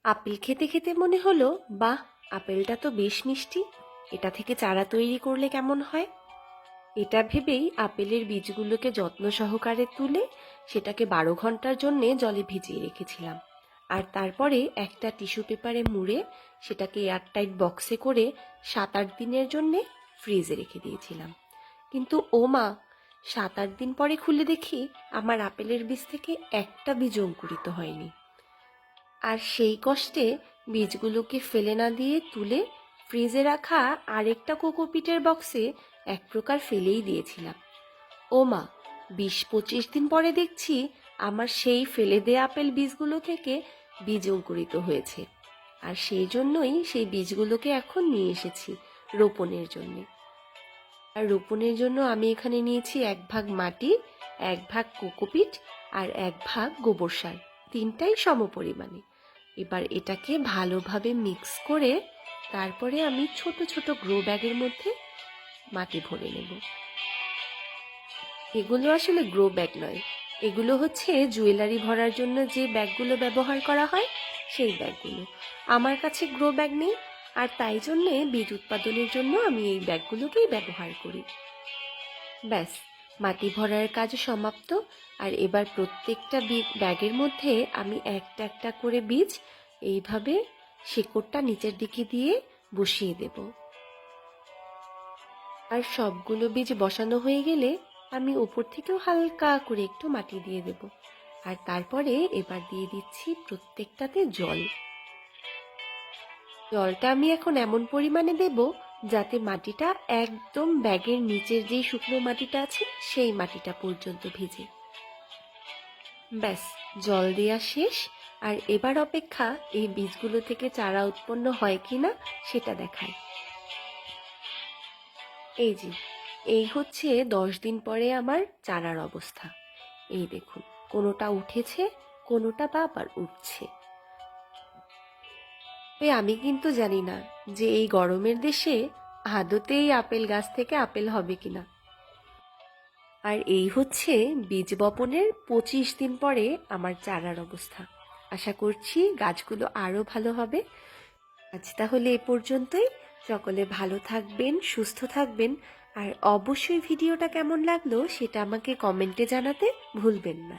Apple খেতে খেতে মনে হলো, বাহ, আপেলটা তো বেশ মিষ্টি, এটা থেকে চারা তৈরি করলে কেমন হয়। এটা ভেবেই আপেলের বীজগুলোকে যত্ন সহকারে তুলে সেটাকে 12 ঘন্টার জন্যে জলে ভিজিয়ে রেখেছিলাম। আর তারপরে একটা টিস্যু পেপারে মুড়ে সেটাকে এয়ারটাইট বক্সে করে 7-8 দিনের জন্যে ফ্রিজে রেখে দিয়েছিলাম। কিন্তু ও মা, 7-8 দিন পরে খুলে দেখি আমার আপেলের বীজ থেকে একটা বীজ অঙ্কুরিত হয়নি। আর সেই কষ্টে বীজগুলোকে ফেলে না দিয়ে তুলে ফ্রিজে রাখা আরেকটা কোকোপিটের বক্সে এক প্রকার ফেলেই দিয়েছিলাম। ও মা, 20-25 দিন পরে দেখছি আমার সেই ফেলে দেয়া আপেল বীজগুলো থেকে বীজ অঙ্কুরিত হয়েছে। আর সেই জন্যই সেই বীজগুলোকে এখন নিয়ে এসেছি রোপণের জন্য। আর রোপণের জন্য আমি এখানে নিয়েছি 1 ভাগ মাটি, 1 ভাগ কোকোপিট আর 1 ভাগ গোবর সার, তিনটাই সমপরিমাণে। এবার এটাকে ভালোভাবে মিক্স করে তারপরে আমি ছোট ছোট গ্রো ব্যাগের মধ্যে মাটি ভরে নেব। এগুলো আসলে গ্রো ব্যাগ নয়, এগুলো হচ্ছে জুয়েলারি ভরার জন্য যে ব্যাগগুলো ব্যবহার করা হয় সেই ব্যাগগুলো। আমার কাছে গ্রো ব্যাগ নেই, আর তাই জন্যে বীজ উৎপাদনের জন্য আমি এই ব্যাগগুলোকেই ব্যবহার করি। ব্যাস, মাটি ভরার কাজ সমাপ্ত। আর এবার প্রত্যেকটা ব্যাগের মধ্যে আমি একটা একটা করে বীজ এইভাবে শিকড়টা নিচের দিকে দিয়ে বসিয়ে দেব। আর সবগুলো বীজ বসানো হয়ে গেলে আমি উপর থেকেও হালকা করে একটু মাটি দিয়ে দেব। আর তারপরে এবার দিয়ে দিচ্ছি প্রত্যেকটাতে জল। জলটা আমি এখন এমন পরিমাণে দেব যাতে মাটিটা একদম ব্যাগের নিচের যেই শুকনো মাটিটা আছে সেই মাটিটা পর্যন্ত ভিজে। ব্যাস, জল দেওয়া শেষ। আর এবার অপেক্ষা এই বীজগুলো থেকে চারা উৎপন্ন হয় কিনা সেটা দেখায়। এই যে, এই হচ্ছে 10 দিন পরে আমার চারার অবস্থা। এই দেখুন, কোনোটা উঠেছে, কোনোটা বা আবার উঠছে। আমি কিন্তু জানি না যে এই গরমের দেশে আদতেই আপেল গাছ থেকে আপেল হবে কিনা। আর এই হচ্ছে বীজ বপনের 25 দিন পরে আমার চারার অবস্থা। আশা করছি গাছগুলো আরো ভালো হবে। আজ তাহলে এ পর্যন্তই। সকলে ভালো থাকবেন, সুস্থ থাকবেন। আর অবশ্যই ভিডিওটা কেমন লাগলো সেটা আমাকে কমেন্টে জানাতে ভুলবেন না।